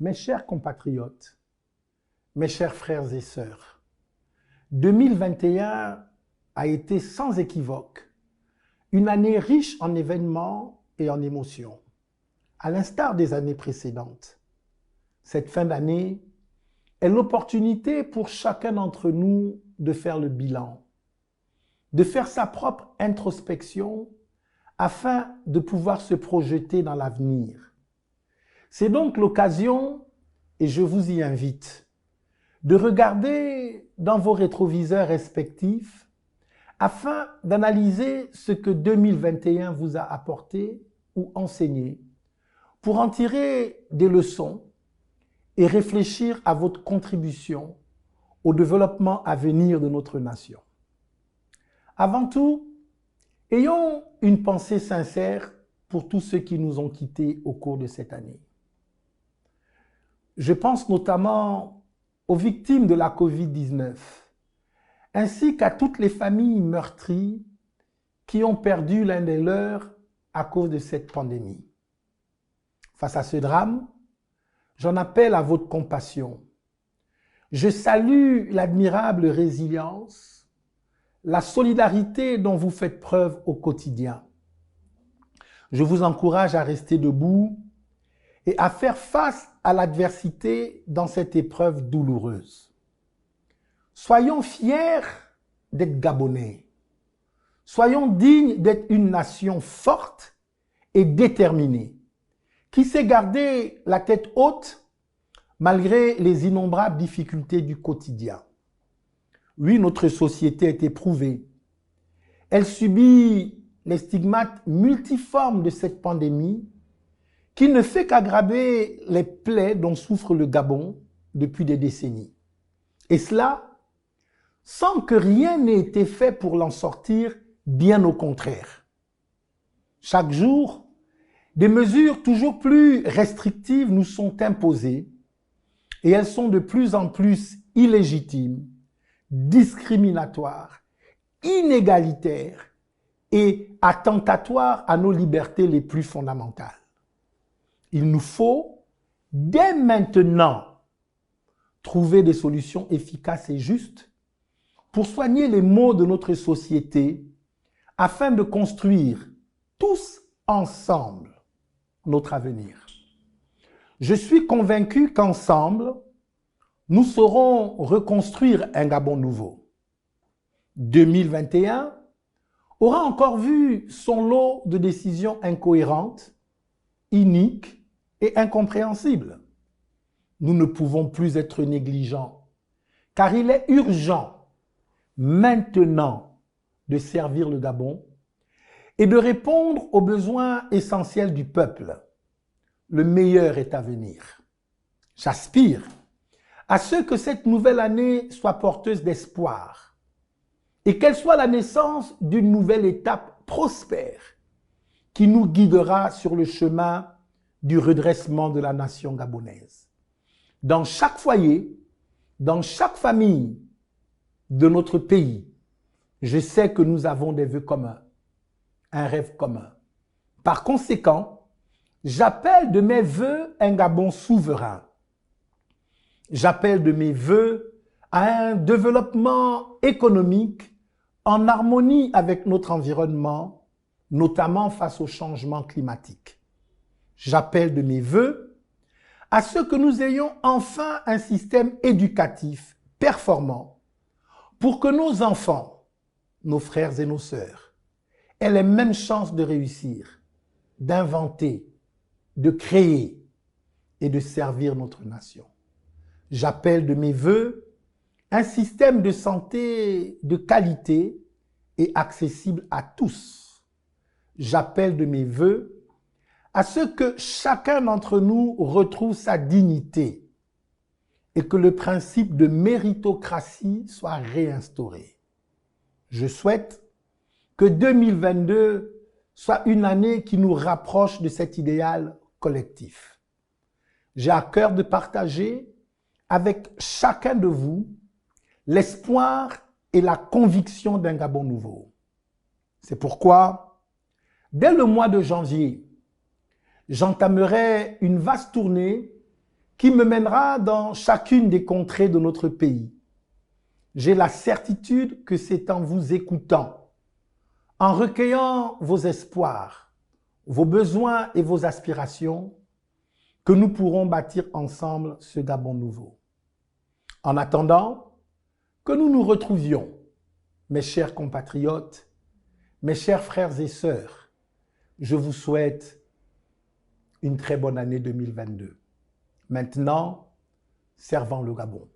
Mes chers compatriotes, mes chers frères et sœurs, 2021 a été sans équivoque une année riche en événements et en émotions. À l'instar des années précédentes, cette fin d'année est l'opportunité pour chacun d'entre nous de faire le bilan, de faire sa propre introspection afin de pouvoir se projeter dans l'avenir. C'est donc l'occasion, et je vous y invite, de regarder dans vos rétroviseurs respectifs afin d'analyser ce que 2021 vous a apporté ou enseigné pour en tirer des leçons et réfléchir à votre contribution au développement à venir de notre nation. Avant tout, ayons une pensée sincère pour tous ceux qui nous ont quittés au cours de cette année. Je pense notamment aux victimes de la COVID-19, ainsi qu'à toutes les familles meurtries qui ont perdu l'un des leurs à cause de cette pandémie. Face à ce drame, j'en appelle à votre compassion. Je salue l'admirable résilience, la solidarité dont vous faites preuve au quotidien. Je vous encourage à rester debout et à faire face à l'adversité dans cette épreuve douloureuse. Soyons fiers d'être Gabonais. Soyons dignes d'être une nation forte et déterminée, qui sait garder la tête haute malgré les innombrables difficultés du quotidien. Oui, notre société est éprouvée. Elle subit les stigmates multiformes de cette pandémie qui ne fait qu'aggraver les plaies dont souffre le Gabon depuis des décennies. Et cela, sans que rien n'ait été fait pour l'en sortir, bien au contraire. Chaque jour, des mesures toujours plus restrictives nous sont imposées et elles sont de plus en plus illégitimes, discriminatoires, inégalitaires et attentatoires à nos libertés les plus fondamentales. Il nous faut, dès maintenant, trouver des solutions efficaces et justes pour soigner les maux de notre société afin de construire tous ensemble notre avenir. Je suis convaincu qu'ensemble, nous saurons reconstruire un Gabon nouveau. 2021 aura encore vu son lot de décisions incohérentes, iniques et incompréhensibles. Nous ne pouvons plus être négligents, car il est urgent maintenant de servir le Gabon et de répondre aux besoins essentiels du peuple. Le meilleur est à venir. J'aspire à ce que cette nouvelle année soit porteuse d'espoir et qu'elle soit la naissance d'une nouvelle étape prospère qui nous guidera sur le chemin du redressement de la nation gabonaise. Dans chaque foyer, dans chaque famille de notre pays, je sais que nous avons des vœux communs, un rêve commun. Par conséquent, j'appelle de mes vœux un Gabon souverain. J'appelle de mes vœux à un développement économique en harmonie avec notre environnement, notamment face au changement climatique. J'appelle de mes vœux à ce que nous ayons enfin un système éducatif performant pour que nos enfants, nos frères et nos sœurs, aient les mêmes chances de réussir, d'inventer, de créer et de servir notre nation. J'appelle de mes vœux un système de santé de qualité et accessible à tous. J'appelle de mes vœux à ce que chacun d'entre nous retrouve sa dignité et que le principe de méritocratie soit réinstauré. Je souhaite que 2022 soit une année qui nous rapproche de cet idéal collectif. J'ai à cœur de partager avec chacun de vous l'espoir et la conviction d'un Gabon nouveau. C'est pourquoi, dès le mois de janvier, j'entamerai une vaste tournée qui me mènera dans chacune des contrées de notre pays. J'ai la certitude que c'est en vous écoutant, en recueillant vos espoirs, vos besoins et vos aspirations, que nous pourrons bâtir ensemble ce Gabon nouveau. En attendant que nous nous retrouvions, mes chers compatriotes, mes chers frères et sœurs, je vous souhaite une très bonne année 2022. Maintenant, servons le Gabon.